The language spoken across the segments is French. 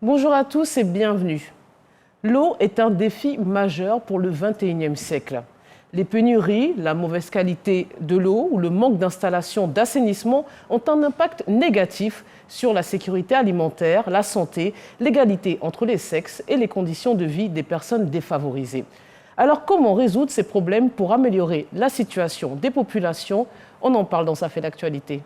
Bonjour à tous et bienvenue. L'eau est un défi majeur pour le XXIe siècle. Les pénuries, la mauvaise qualité de l'eau ou le manque d'installations d'assainissement ont un impact négatif sur la sécurité alimentaire, la santé, l'égalité entre les sexes et les conditions de vie des personnes défavorisées. Alors comment résoudre ces problèmes pour améliorer la situation des populations? On en parle dans Ça fait l'actualité.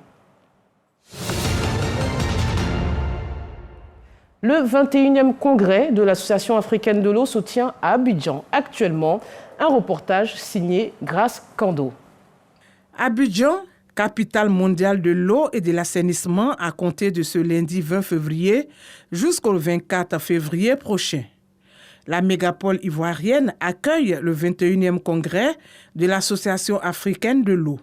Le 21e congrès de l'Association africaine de l'eau se tient à Abidjan actuellement. Un reportage signé Grace Kando. Abidjan, capitale mondiale de l'eau et de l'assainissement à compter de ce lundi 20 février jusqu'au 24 février prochain. La mégapole ivoirienne accueille le 21e congrès de l'Association africaine de l'eau.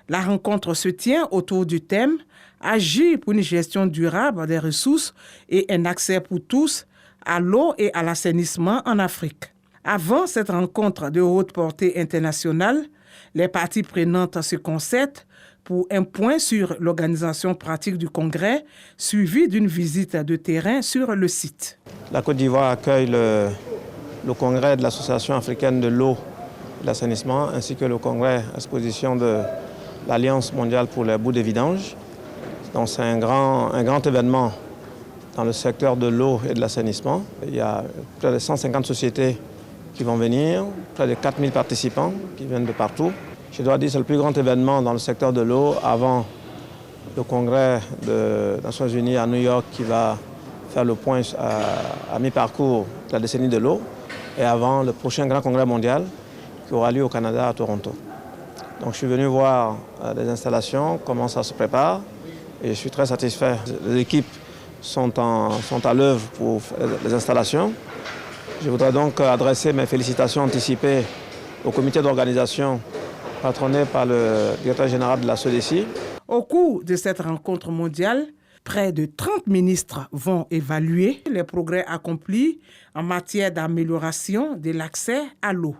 La rencontre se tient autour du thème « Agir pour une gestion durable des ressources et un accès pour tous à l'eau et à l'assainissement en Afrique ». Avant cette rencontre de haute portée internationale, les parties prenantes se concertent pour un point sur l'organisation pratique du congrès, suivi d'une visite de terrain sur le site. La Côte d'Ivoire accueille le congrès de l'Association africaine de l'eau et de l'assainissement, ainsi que le congrès exposition de l'Alliance mondiale pour les boues de vidange. Donc c'est un grand événement dans le secteur de l'eau et de l'assainissement. Il y a près de 150 sociétés qui vont venir, près de 4000 participants qui viennent de partout. Je dois dire que c'est le plus grand événement dans le secteur de l'eau avant le congrès des Nations Unies à New York qui va faire le point à mi-parcours de la décennie de l'eau et avant le prochain grand congrès mondial qui aura lieu au Canada à Toronto. Donc je suis venu voir les installations, comment ça se prépare et je suis très satisfait. Les équipes sont à l'œuvre pour les installations. Je voudrais donc adresser mes félicitations anticipées au comité d'organisation patronné par le directeur général de la SODECI. Au cours de cette rencontre mondiale, près de 30 ministres vont évaluer les progrès accomplis en matière d'amélioration de l'accès à l'eau.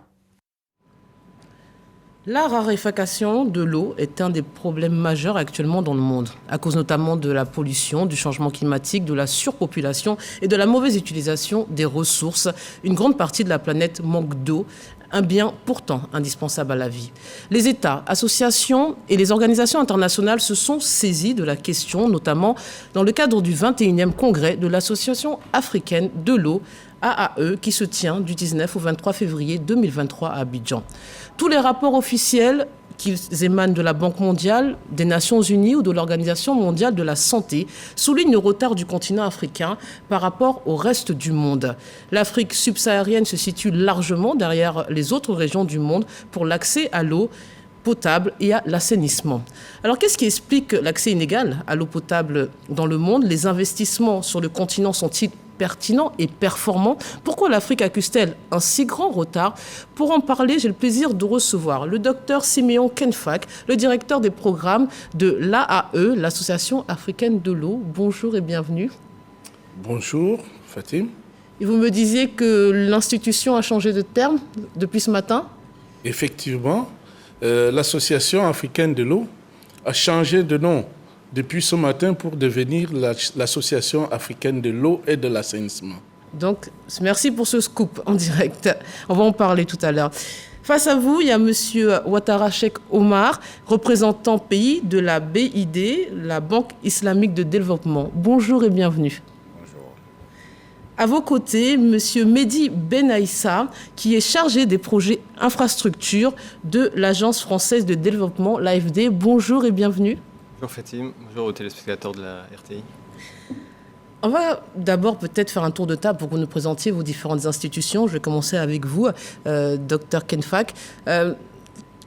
La raréfaction de l'eau est un des problèmes majeurs actuellement dans le monde, à cause notamment de la pollution, du changement climatique, de la surpopulation et de la mauvaise utilisation des ressources. Une grande partie de la planète manque d'eau, un bien pourtant indispensable à la vie. Les États, associations et les organisations internationales se sont saisis de la question, notamment dans le cadre du 21e congrès de l'Association africaine de l'eau, AAE, qui se tient du 19 au 23 février 2023 à Abidjan. Tous les rapports officiels, qu'ils émanent de la Banque mondiale, des Nations unies ou de l'Organisation mondiale de la santé, soulignent le retard du continent africain par rapport au reste du monde. L'Afrique subsaharienne se situe largement derrière les autres régions du monde pour l'accès à l'eau potable et à l'assainissement. Alors, qu'est-ce qui explique l'accès inégal à l'eau potable dans le monde? Les investissements sur le continent sont-ils pertinents et performants? Pourquoi l'Afrique accuse-t-elle un si grand retard? Pour en parler, j'ai le plaisir de recevoir le docteur Siméon Kenfak, le directeur des programmes de l'AAE, l'Association africaine de l'eau. Bonjour et bienvenue. Bonjour, Fatim. Et vous me disiez que l'institution a changé de terme depuis ce matin? Effectivement, l'Association africaine de l'eau a changé de nom depuis ce matin pour devenir l'Association africaine de l'eau et de l'assainissement. Donc, merci pour ce scoop en direct. On va en parler tout à l'heure. Face à vous, il y a M. Ouattara Cheikh Omar, représentant pays de la BID, la Banque islamique de développement. Bonjour et bienvenue. À vos côtés, M. Mehdi Benaïssa, qui est chargé des projets infrastructures de l'Agence française de développement, l'AFD. Bonjour et bienvenue. Bonjour Fatim, bonjour aux téléspectateurs de la RTI. On va d'abord peut-être faire un tour de table pour que vous nous présentiez vos différentes institutions. Je vais commencer avec vous, Dr Kenfak.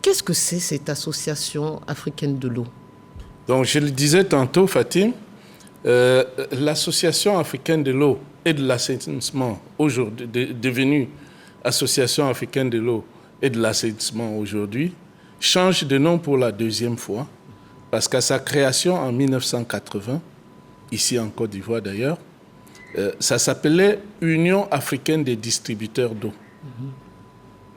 Qu'est-ce que c'est cette association africaine de l'eau? Donc, je le disais tantôt, Fatim, l'Association africaine de l'eau et de l'assainissement, aujourd'hui devenue Association africaine de l'eau et de l'assainissement aujourd'hui, change de nom pour la deuxième fois, parce qu'à sa création en 1980, ici en Côte d'Ivoire d'ailleurs, ça s'appelait Union africaine des distributeurs d'eau.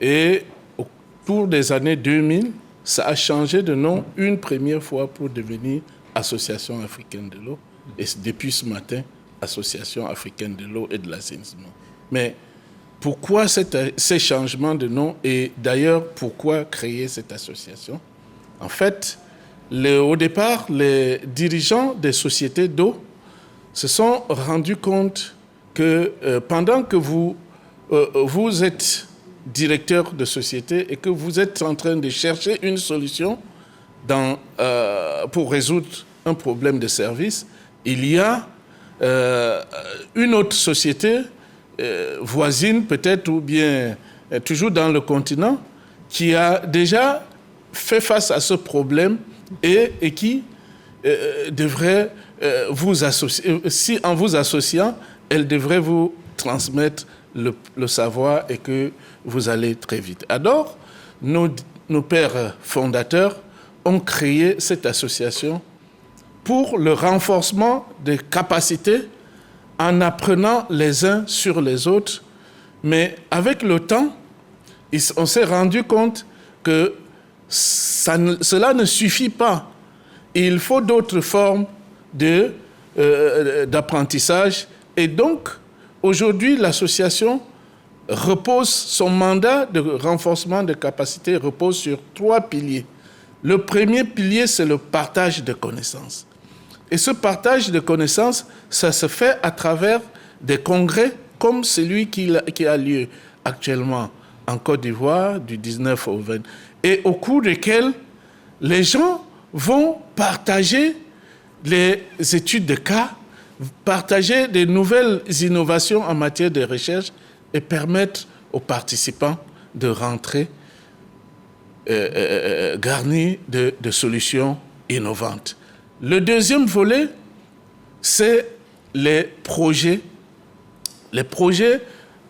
Et au cours des années 2000, ça a changé de nom une première fois pour devenir Association africaine de l'eau. Et depuis ce matin, Association africaine de l'eau et de l'assainissement. Mais pourquoi ces changements de nom et d'ailleurs pourquoi créer cette association? En fait, au départ, les dirigeants des sociétés d'eau se sont rendus compte que pendant que vous êtes directeur de société et que vous êtes en train de chercher une solution pour résoudre un problème de service, il y a une autre société voisine peut-être ou bien toujours dans le continent qui a déjà fait face à ce problème et qui devrait vous associer. Si en vous associant, elle devrait vous transmettre le savoir et que vous allez très vite. Alors, nos pères fondateurs ont créé cette association pour le renforcement des capacités en apprenant les uns sur les autres. Mais avec le temps, on s'est rendu compte que cela ne suffit pas. Il faut d'autres formes d'apprentissage. Et donc, aujourd'hui, l'association son mandat de renforcement de capacités repose sur 3 piliers. Le premier pilier, c'est le partage de connaissances. Et ce partage de connaissances, ça se fait à travers des congrès comme celui qui a lieu actuellement en Côte d'Ivoire du 19 au 20, et au cours desquels les gens vont partager les études de cas, partager des nouvelles innovations en matière de recherche et permettre aux participants de rentrer garnis de solutions innovantes. Le deuxième volet, c'est les projets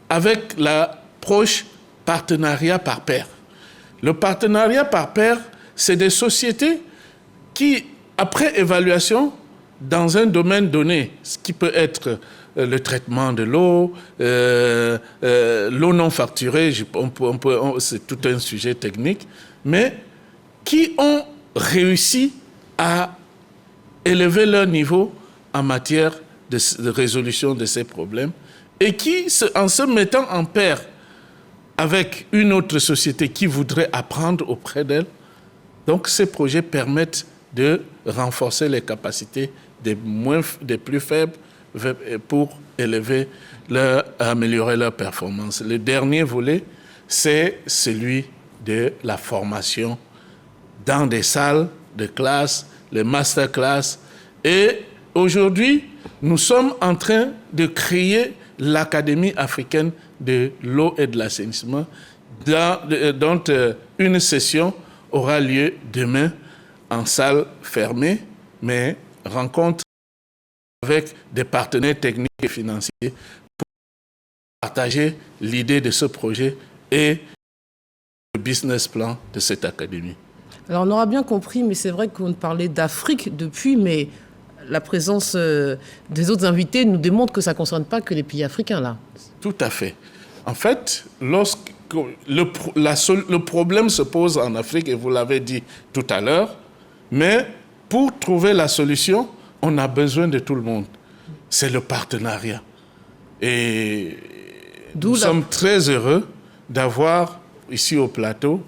avec l'approche partenariat par pair. Le partenariat par pair, c'est des sociétés qui, après évaluation, dans un domaine donné, ce qui peut être le traitement de l'eau, l'eau non facturée, c'est tout un sujet technique, mais qui ont réussi à élever leur niveau en matière de résolution de ces problèmes et qui, en se mettant en pair avec une autre société qui voudrait apprendre auprès d'elle, donc ces projets permettent de renforcer les capacités des plus faibles pour améliorer leur performance. Le dernier volet, c'est celui de la formation dans des salles de classe, les masterclass. Et aujourd'hui, nous sommes en train de créer l'Académie africaine de l'eau et de l'assainissement, dont une session aura lieu demain en salle fermée, mais rencontre avec des partenaires techniques et financiers pour partager l'idée de ce projet et le business plan de cette académie. Alors on aura bien compris, mais c'est vrai qu'on parlait d'Afrique depuis, mais la présence des autres invités nous démontre que ça ne concerne pas que les pays africains, là. Tout à fait. En fait, lorsque le problème se pose en Afrique, et vous l'avez dit tout à l'heure, mais pour trouver la solution, on a besoin de tout le monde. C'est le partenariat. Et nous sommes très heureux d'avoir ici au plateau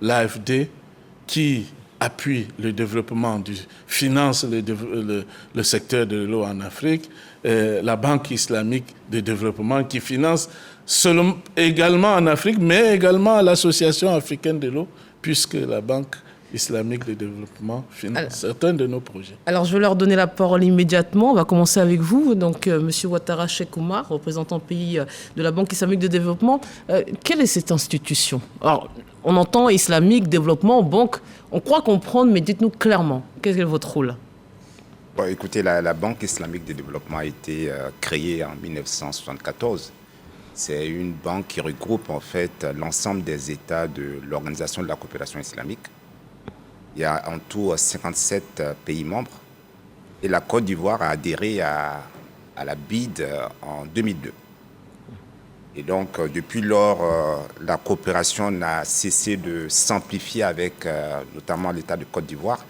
l'AFD qui appuie le développement, finance le secteur de l'eau en Afrique, la Banque islamique de développement qui finance également en Afrique, mais également à l'Association africaine de l'eau, puisque la Banque islamique de développement finance certains de nos projets. Alors, je vais leur donner la parole immédiatement. On va commencer avec vous. Donc, M. Ouattara Cheikh Oumar, représentant pays de la Banque islamique de développement. Quelle est cette institution? Alors, on entend islamique, développement, banque. On croit comprendre, mais dites-nous clairement, quel est votre rôle? Bon, écoutez, la Banque islamique de développement a été créée en 1974. C'est une banque qui regroupe en fait l'ensemble des États de l'Organisation de la coopération islamique. Il y a en tout 57 pays membres et la Côte d'Ivoire a adhéré à la BID en 2002. Et donc, depuis lors, la coopération n'a cessé de s'amplifier avec notamment l'État de Côte d'Ivoire.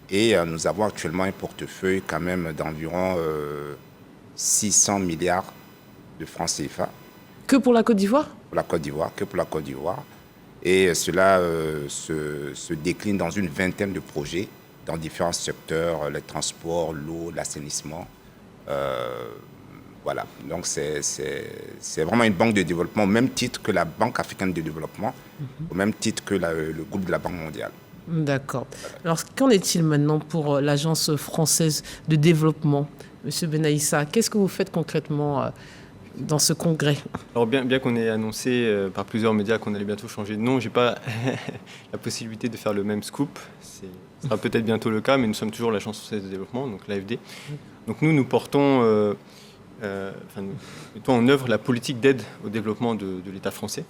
Et nous avons actuellement un portefeuille quand même d'environ 600 milliards de francs CFA. Que pour la Côte d'Ivoire? Pour la Côte d'Ivoire, que pour la Côte d'Ivoire. Et cela se décline dans une vingtaine de projets dans différents secteurs, les transports, l'eau, l'assainissement. Voilà, donc c'est vraiment une banque de développement au même titre que la Banque africaine de développement, au même titre que le groupe de la Banque mondiale. D'accord. Alors, qu'en est-il maintenant pour l'Agence française de développement? Monsieur Benaïssa, qu'est-ce que vous faites concrètement dans ce congrès? Alors bien qu'on ait annoncé par plusieurs médias qu'on allait bientôt changer de nom, j'ai pas la possibilité de faire le même scoop. Ce sera peut-être bientôt le cas, mais nous sommes toujours l'Agence française de développement, donc l'AFD. Donc nous portons, nous mettons en œuvre la politique d'aide au développement de l'État français.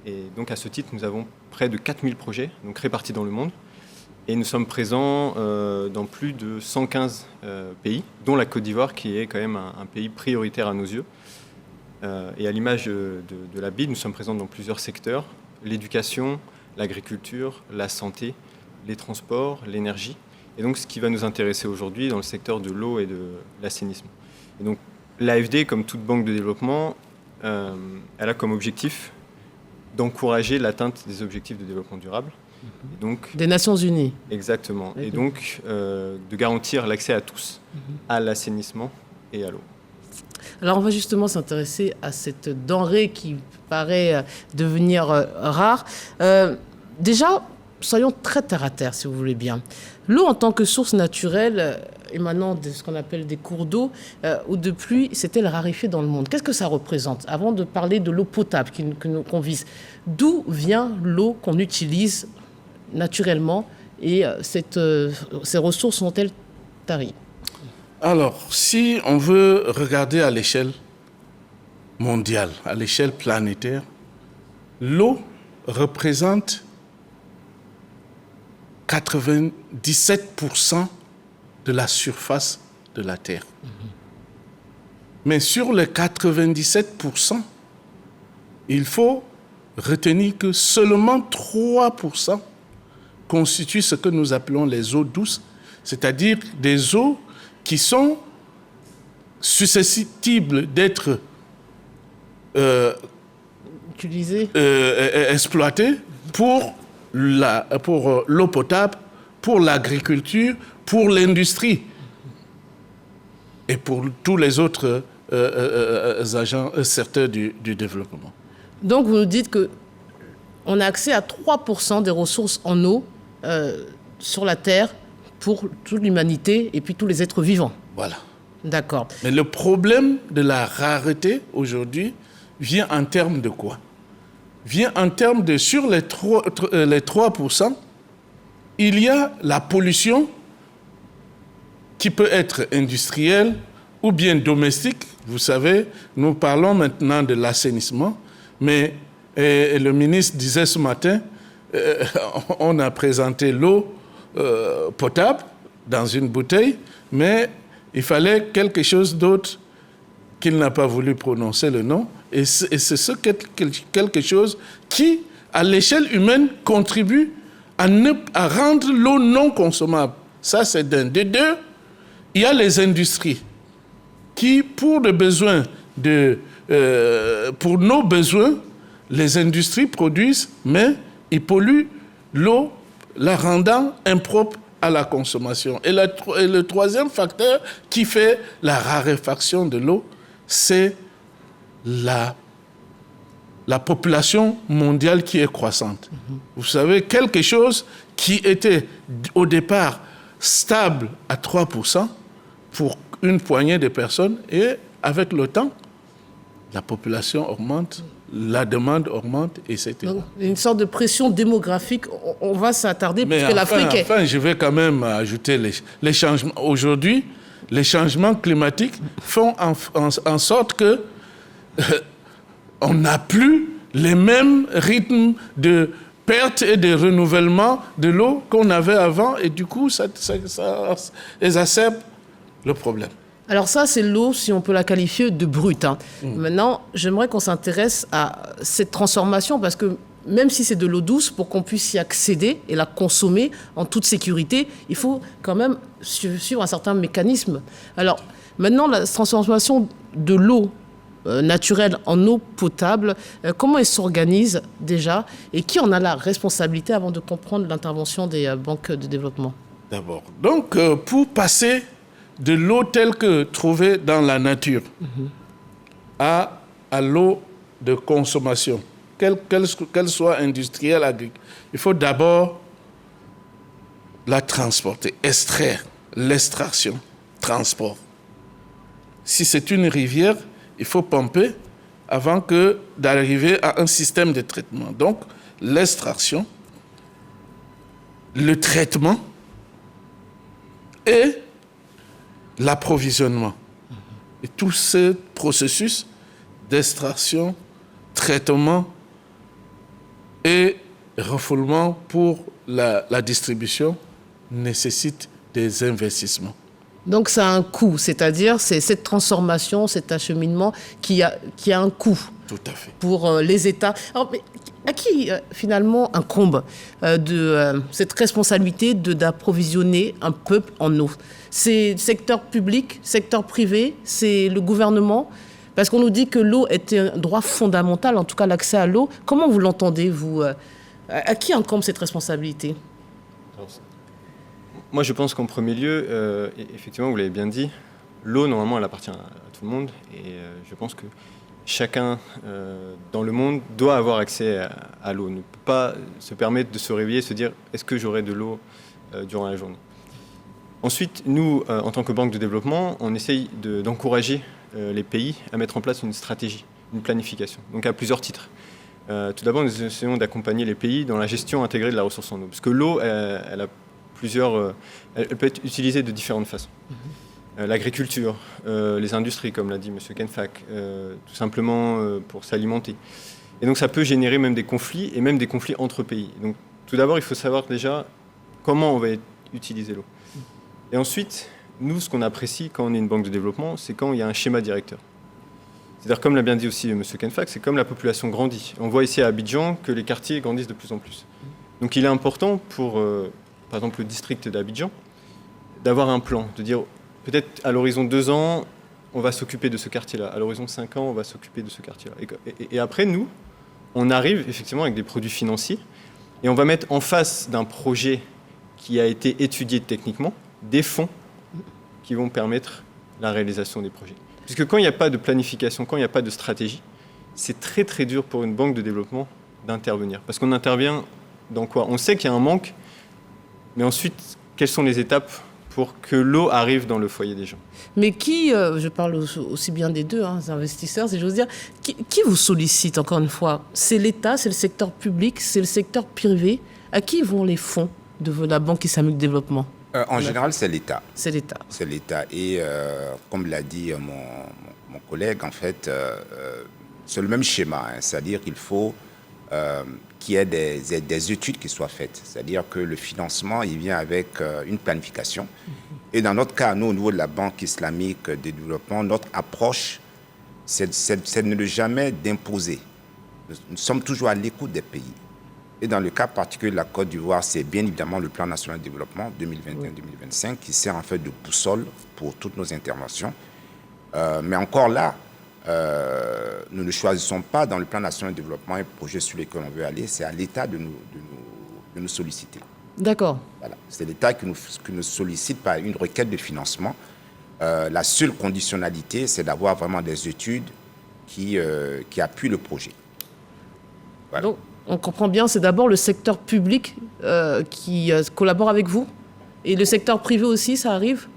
Et donc à ce titre, nous avons près de 4000 projets, donc répartis dans le monde. Et nous sommes présents dans plus de 115 pays, dont la Côte d'Ivoire, qui est quand même un pays prioritaire à nos yeux. Et à l'image de la BID, nous sommes présents dans plusieurs secteurs: l'éducation, l'agriculture, la santé, les transports, l'énergie. Et donc ce qui va nous intéresser aujourd'hui dans le secteur de l'eau et de l'assainissement. Et donc l'AFD, comme toute banque de développement, elle a comme objectif d'encourager l'atteinte des objectifs de développement durable. Et donc, des Nations Unies. Exactement. Et donc, de garantir l'accès à tous à l'assainissement et à l'eau. Alors, on va justement s'intéresser à cette denrée qui paraît devenir rare. Déjà, soyons très terre à terre, si vous voulez bien. L'eau en tant que source naturelle émanant de ce qu'on appelle des cours d'eau ou de pluie, s'est-elle raréfiée dans le monde? Qu'est-ce que ça représente? Avant de parler de l'eau potable qu'on vise, d'où vient l'eau qu'on utilise naturellement et ces ressources sont-elles taries? Alors, si on veut regarder à l'échelle mondiale, à l'échelle planétaire, l'eau représente 97% de la surface de la Terre. Mais sur les 97%, il faut retenir que seulement 3% constituent ce que nous appelons les eaux douces, c'est-à-dire des eaux qui sont susceptibles d'être exploitées pour l'eau potable, pour l'agriculture, pour l'industrie et pour tous les autres secteurs du développement. Donc vous nous dites qu'on a accès à 3% des ressources en eau sur la Terre pour toute l'humanité et puis tous les êtres vivants. Voilà. D'accord. Mais le problème de la rareté aujourd'hui vient en termes de quoi? Vient en termes de, sur les 3%, il y a la pollution qui peut être industrielle ou bien domestique. Vous savez, nous parlons maintenant de l'assainissement, mais le ministre disait ce matin, on a présenté l'eau potable dans une bouteille, mais il fallait quelque chose d'autre qu'il n'a pas voulu prononcer le nom. Et c'est quelque chose qui, à l'échelle humaine, contribue à rendre l'eau non consommable. Ça, c'est d'un. De deux, il y a les industries qui, pour nos besoins, les industries produisent, mais ils polluent l'eau, la rendant impropre à la consommation. Et le troisième facteur qui fait la raréfaction de l'eau, c'est la population mondiale qui est croissante. Vous savez, quelque chose qui était au départ stable à 3% pour une poignée de personnes, et avec le temps, la population augmente, la demande augmente, etc. Donc, une sorte de pression démographique, on va s'attarder, mais puisque l'Afrique est... Enfin, je vais quand même ajouter les changements. Aujourd'hui, les changements climatiques font en sorte que on n'a plus les mêmes rythmes de perte et de renouvellement de l'eau qu'on avait avant, et du coup, ça exacerbe le problème. Alors ça, c'est l'eau, si on peut la qualifier de brute. Maintenant, j'aimerais qu'on s'intéresse à cette transformation, parce que même si c'est de l'eau douce, pour qu'on puisse y accéder et la consommer en toute sécurité, il faut quand même suivre un certain mécanisme. Alors, Maintenant, la transformation de l'eau naturelle en eau potable, comment elle s'organise déjà et qui en a la responsabilité avant de comprendre l'intervention des banques de développement? D'abord. Donc, pour passer de l'eau telle que trouvée dans la nature à l'eau de consommation, qu'elle soit industrielle, agricole, il faut d'abord la transporter, extraire, l'extraction, transport. Si c'est une rivière, il faut pomper avant d'arriver à un système de traitement. Donc, l'extraction, le traitement et l'approvisionnement. Et tout ce processus d'extraction, traitement et refoulement pour la distribution nécessite des investissements. Donc ça a un coût, c'est-à-dire c'est cette transformation, cet acheminement qui a un coût. Tout à fait. Pour les États. Alors, mais à qui finalement incombe cette responsabilité d'approvisionner un peuple en eau? C'est le secteur public, secteur privé, c'est le gouvernement? Parce qu'on nous dit que l'eau est un droit fondamental, en tout cas l'accès à l'eau. Comment vous l'entendez, vous? À qui incombe cette responsabilité? Moi, je pense qu'en premier lieu, effectivement, vous l'avez bien dit, l'eau, normalement, elle appartient à tout le monde. Et je pense que chacun dans le monde doit avoir accès à l'eau. Ne peut pas se permettre de se réveiller et se dire « est-ce que j'aurai de l'eau durant la journée ?» Ensuite, nous, en tant que banque de développement, on essaye d'encourager les pays à mettre en place une stratégie, une planification, donc à plusieurs titres. Tout d'abord, nous essayons d'accompagner les pays dans la gestion intégrée de la ressource en eau, parce que l'eau, elle a elle peut être utilisée de différentes façons. L'agriculture, les industries, comme l'a dit M. Kenfak, tout simplement pour s'alimenter. Et donc ça peut générer même des conflits, et même des conflits entre pays. Donc tout d'abord, il faut savoir déjà comment on va utiliser l'eau. Et ensuite, nous, ce qu'on apprécie quand on est une banque de développement, c'est quand il y a un schéma directeur. C'est-à-dire, comme l'a bien dit aussi M. Kenfak, c'est comme la population grandit. On voit ici à Abidjan que les quartiers grandissent de plus en plus. Donc il est important pour, par exemple, le district d'Abidjan, d'avoir un plan, de dire peut-être à l'horizon 2 ans, on va s'occuper de ce quartier-là. À l'horizon 5 ans, on va s'occuper de ce quartier-là. Et après, nous, on arrive effectivement avec des produits financiers et on va mettre en face d'un projet qui a été étudié techniquement des fonds qui vont permettre la réalisation des projets. Puisque quand il n'y a pas de planification, quand il n'y a pas de stratégie, c'est très très dur pour une banque de développement d'intervenir. Parce qu'on intervient dans quoi? On sait qu'il y a un manque, mais ensuite, quelles sont les étapes pour que l'eau arrive dans le foyer des gens? Mais qui, je parle aussi bien des deux, les investisseurs, si j'ose dire, qui vous sollicite, encore une fois? C'est l'État, c'est le secteur public, c'est le secteur privé? À qui vont les fonds de la Banque islamique de développement? En général, c'est l'État. C'est l'État. C'est l'État. Et comme l'a dit mon collègue, en fait, c'est le même schéma. C'est-à-dire qu'il faut qu'il y ait des études qui soient faites. C'est-à-dire que le financement, il vient avec une planification. Et dans notre cas, nous, au niveau de la Banque islamique de développement, notre approche, c'est de ne jamais d'imposer. Nous sommes toujours à l'écoute des pays. Et dans le cas particulier de la Côte d'Ivoire, c'est bien évidemment le plan national de développement 2021-2025 qui sert en fait de boussole pour toutes nos interventions. Mais encore là, nous ne choisissons pas dans le plan national de développement un projet sur lequel on veut aller. C'est à l'État de nous solliciter. D'accord. Voilà. C'est l'État qui nous sollicite par une requête de financement. La seule conditionnalité, c'est d'avoir vraiment des études qui appuient le projet. Voilà. Donc, on comprend bien, c'est d'abord le secteur public qui collabore avec vous? Et le secteur privé aussi, ça arrive?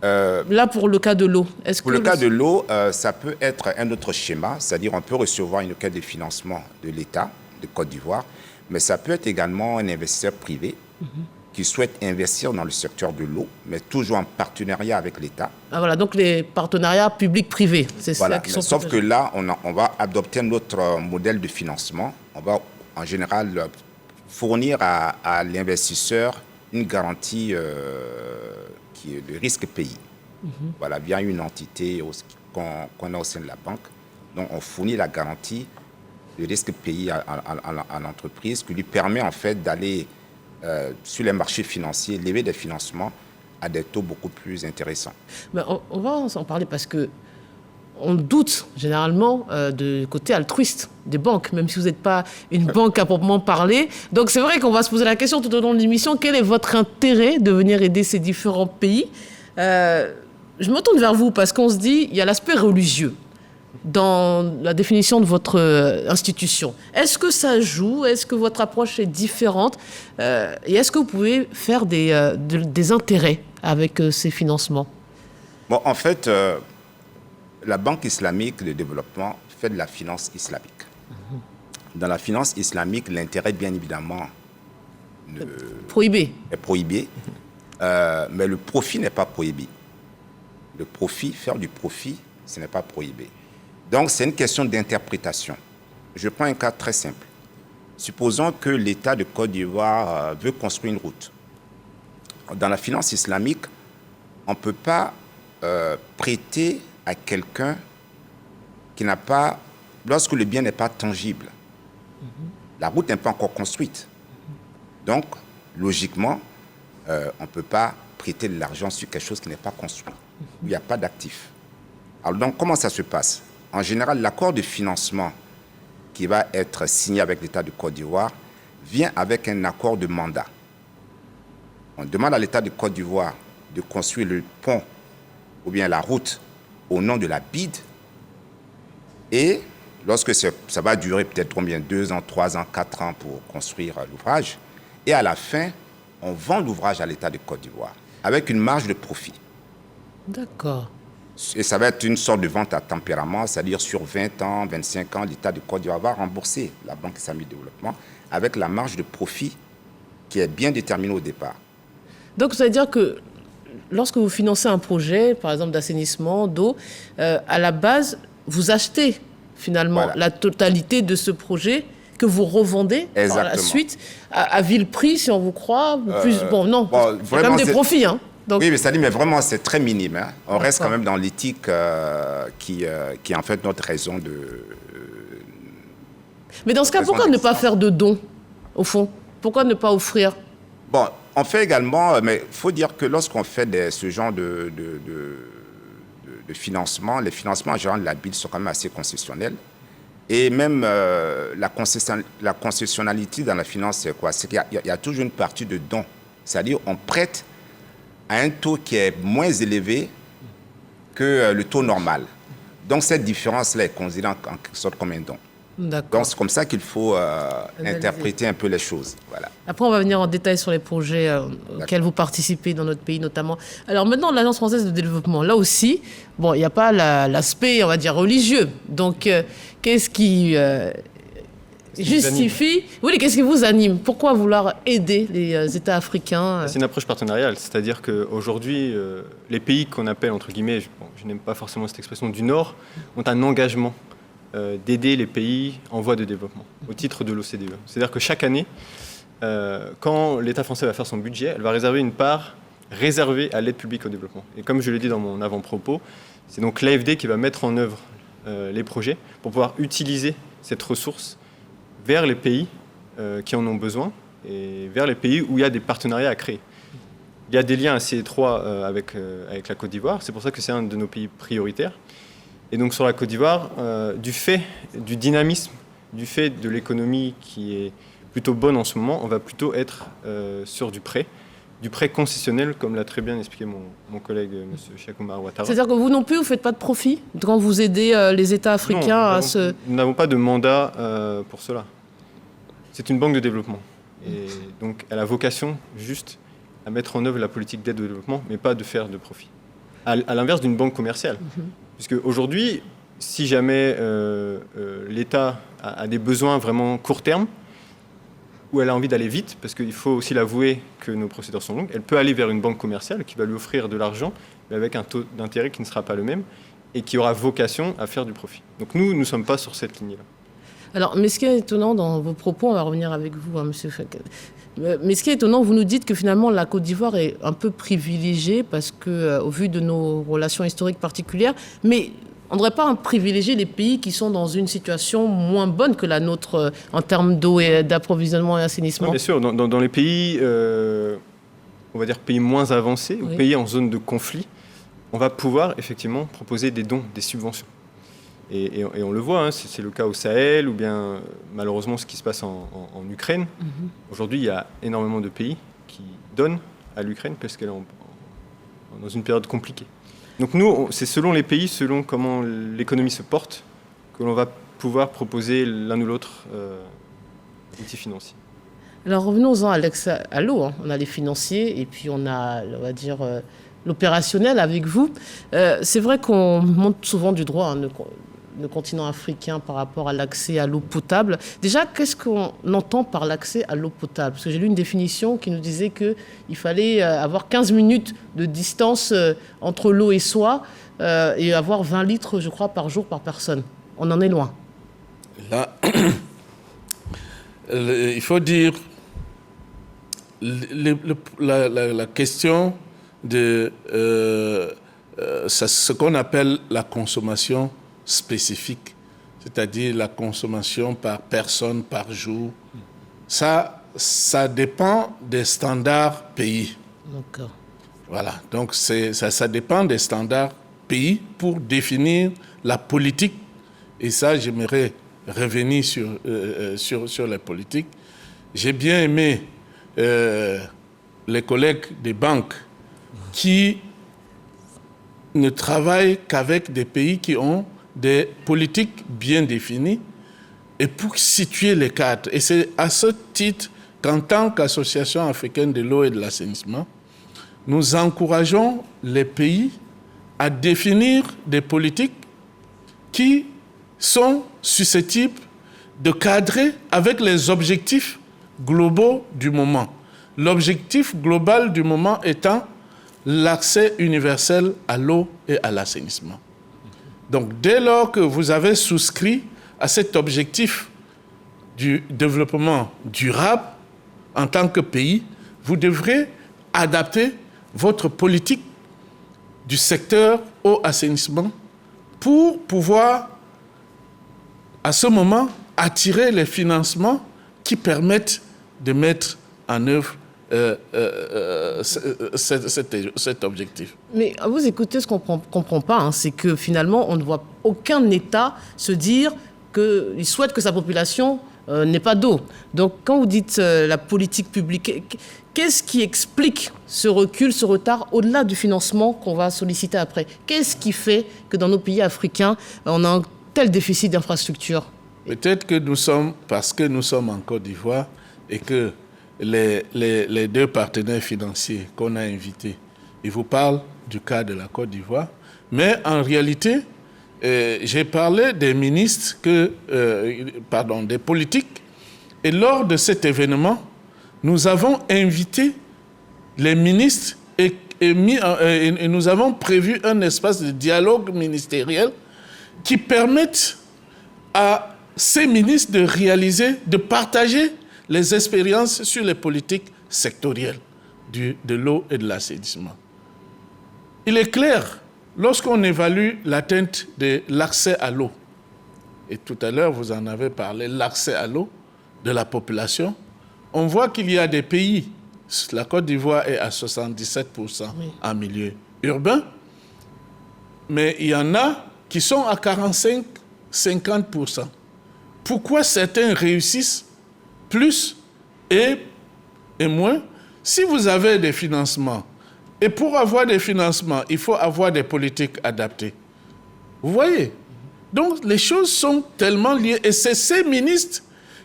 Là, pour le cas de l'eau, pour le cas de l'eau, ça peut être un autre schéma, c'est-à-dire on peut recevoir une requête de financement de l'État de Côte d'Ivoire, mais ça peut être également un investisseur privé qui souhaite investir dans le secteur de l'eau, mais toujours en partenariat avec l'État. Ah, voilà, donc les partenariats publics-privés, c'est voilà, ça qui sont sauf que là, on va adopter un autre modèle de financement. On va en général fournir à l'investisseur une garantie qui est de risque pays. Voilà, via une entité qu'on a au sein de la banque. Donc, on fournit la garantie de risque pays à l'entreprise qui lui permet en fait d'aller sur les marchés financiers, lever des financements à des taux beaucoup plus intéressants. Ben, on va en parler parce que on doute généralement du côté altruiste des banques, même si vous n'êtes pas une banque à proprement parler. Donc c'est vrai qu'on va se poser la question tout au long de l'émission, quel est votre intérêt de venir aider ces différents pays? Je me tourne vers vous parce qu'on se dit, il y a l'aspect religieux dans la définition de votre institution. Est-ce que ça joue? Est-ce que votre approche est différente? Et est-ce que vous pouvez faire des intérêts avec ces financements? Bon, en fait, la Banque islamique de développement fait de la finance islamique. Dans la finance islamique, l'intérêt, bien évidemment, Prohibé. est prohibé, mais le profit n'est pas prohibé. Le profit, faire du profit, ce n'est pas prohibé. Donc, c'est une question d'interprétation. Je prends un cas très simple. Supposons que l'État de Côte d'Ivoire veut construire une route. Dans la finance islamique, on ne peut pas prêter à quelqu'un qui n'a pas, lorsque le bien n'est pas tangible. La route n'est pas encore construite. Donc, logiquement, on ne peut pas prêter de l'argent sur quelque chose qui n'est pas construit, où il n'y a pas d'actif. Alors donc, comment ça se passe? En général, l'accord de financement qui va être signé avec l'État de Côte d'Ivoire vient avec un accord de mandat. On demande à l'État de Côte d'Ivoire de construire le pont ou bien la route au nom de la BID. Et lorsque ça va durer peut-être combien, 2 ans, 3 ans, 4 ans pour construire l'ouvrage, et à la fin, on vend l'ouvrage à l'État de Côte d'Ivoire avec une marge de profit. D'accord. Et ça va être une sorte de vente à tempérament, c'est-à-dire sur 20 ans, 25 ans, l'État de Côte d'Ivoire va rembourser la Banque islamique de développement avec la marge de profit qui est bien déterminée au départ. Donc, ça veut dire que lorsque vous financez un projet, par exemple d'assainissement, d'eau, à la base, vous achetez finalement la totalité de ce projet que vous revendez par la suite à vil prix, si on vous croit. Plus, bon, non, il y a quand même des profits. Hein. Donc, oui, mais ça dit, mais vraiment, c'est très minime. Hein. On reste quand même dans l'éthique qui est en fait notre raison de... Mais dans ce cas, pourquoi ne pas faire de dons, au fond? Pourquoi ne pas offrir? Bon, on fait également, mais il faut dire que lorsqu'on fait ce genre de financement, les financements en général de la BID sont quand même assez concessionnels. Et même la concessionnalité dans la finance, c'est quoi? C'est qu'il y a toujours une partie de dons. C'est-à-dire on prête à un taux qui est moins élevé que le taux normal. Donc cette différence-là est considérée en quelque sorte comme un don. Donc c'est comme ça qu'il faut interpréter un peu les choses. Voilà. Après, on va venir en détail sur les projets auxquels vous participez dans notre pays notamment. Alors maintenant, l'Agence française de développement, là aussi, bon, il n'y a pas l'aspect, on va dire, religieux. Donc, qu'est-ce qui justifie... Oui, qu'est-ce qui vous anime? Pourquoi vouloir aider les États africains? C'est une approche partenariale, c'est-à-dire qu'aujourd'hui, les pays qu'on appelle, entre guillemets, je n'aime pas forcément cette expression, du Nord, ont un engagement d'aider les pays en voie de développement, au titre de l'OCDE. C'est-à-dire que chaque année, quand l'État français va faire son budget, elle va réserver une part réservée à l'aide publique au développement. Et comme je l'ai dit dans mon avant-propos, c'est donc l'AFD qui va mettre en œuvre les projets pour pouvoir utiliser cette ressource vers les pays qui en ont besoin et vers les pays où il y a des partenariats à créer. Il y a des liens assez étroits avec la Côte d'Ivoire, c'est pour ça que c'est un de nos pays prioritaires. Et donc sur la Côte d'Ivoire, du fait du dynamisme, du fait de l'économie qui est plutôt bonne en ce moment, on va plutôt être sur du prêt concessionnel, comme l'a très bien expliqué mon collègue M. Cheikh Oumar Ouattara. C'est-à-dire que vous non plus, vous ne faites pas de profit quand vous aidez les États africains à se... Nous n'avons pas de mandat pour cela. C'est une banque de développement. Et donc elle a vocation juste à mettre en œuvre la politique d'aide au développement, mais pas de faire de profit. À l'inverse d'une banque commerciale. Puisque aujourd'hui, si jamais l'État a des besoins vraiment court terme, ou elle a envie d'aller vite, parce qu'il faut aussi l'avouer que nos procédures sont longues, elle peut aller vers une banque commerciale qui va lui offrir de l'argent, mais avec un taux d'intérêt qui ne sera pas le même, et qui aura vocation à faire du profit. Donc nous ne sommes pas sur cette ligne-là. Alors, mais ce qui est étonnant dans vos propos, on va revenir avec vous, hein, M. Fakad. Mais ce qui est étonnant, vous nous dites que finalement la Côte d'Ivoire est un peu privilégiée parce que, au vu de nos relations historiques particulières, mais on ne devrait pas privilégier les pays qui sont dans une situation moins bonne que la nôtre en termes d'eau et d'approvisionnement et assainissement? Oui, bien sûr, dans les pays on va dire, pays moins avancés ou Oui. pays en zone de conflit, on va pouvoir effectivement proposer des dons, des subventions. Et on le voit, hein, c'est le cas au Sahel ou bien malheureusement ce qui se passe en Ukraine. Aujourd'hui, il y a énormément de pays qui donnent à l'Ukraine parce qu'elle est dans une période compliquée. Donc nous, c'est selon les pays, selon comment l'économie se porte, que l'on va pouvoir proposer l'un ou l'autre outil financier. Alors revenons-en Alex, à l'eau. On a les financiers et puis on a, on va dire, l'opérationnel avec vous. C'est vrai qu'on monte souvent du droit le continent africain par rapport à l'accès à l'eau potable. Déjà, qu'est-ce qu'on entend par l'accès à l'eau potable? Parce que j'ai lu une définition qui nous disait qu'il fallait avoir 15 minutes de distance entre l'eau et soi et avoir 20 litres, je crois, par jour par personne. On en est loin. Là, il faut dire la question de ce qu'on appelle la consommation spécifique, c'est-à-dire la consommation par personne par jour. Ça dépend des standards pays. D'accord. Voilà, donc ça dépend des standards pays pour définir la politique. Et ça, j'aimerais revenir sur la politique. J'ai bien aimé les collègues des banques qui ne travaillent qu'avec des pays qui ont des politiques bien définies et pour situer les cadres. Et c'est à ce titre qu'en tant qu'Association africaine de l'eau et de l'assainissement, nous encourageons les pays à définir des politiques qui sont susceptibles de cadrer avec les objectifs globaux du moment. L'objectif global du moment étant l'accès universel à l'eau et à l'assainissement. Donc, dès lors que vous avez souscrit à cet objectif du développement durable en tant que pays, vous devrez adapter votre politique du secteur eau-assainissement pour pouvoir, à ce moment, attirer les financements qui permettent de mettre en œuvre cet objectif. Mais à vous écouter, ce qu'on ne comprend pas, c'est que finalement, on ne voit aucun État se dire qu'il souhaite que sa population n'ait pas d'eau. Donc, quand vous dites la politique publique, qu'est-ce qui explique ce recul, ce retard, au-delà du financement qu'on va solliciter après? Qu'est-ce qui fait que dans nos pays africains, on a un tel déficit d'infrastructures? Peut-être que parce que nous sommes en Côte d'Ivoire et que les deux partenaires financiers qu'on a invités, ils vous parlent du cas de la Côte d'Ivoire. Mais en réalité, j'ai parlé des ministres, des politiques. Et lors de cet événement, nous avons invité les ministres et nous avons prévu un espace de dialogue ministériel qui permette à ces ministres de partager les expériences sur les politiques sectorielles de l'eau et de l'assainissement. Il est clair, lorsqu'on évalue l'atteinte de l'accès à l'eau, et tout à l'heure vous en avez parlé, l'accès à l'eau de la population, on voit qu'il y a des pays, la Côte d'Ivoire est à 77% en milieu urbain, mais il y en a qui sont à 45-50%. Pourquoi certains réussissent plus et moins? Si vous avez des financements, et pour avoir des financements, il faut avoir des politiques adaptées. Vous voyez? Donc les choses sont tellement liées. Et c'est ces ministres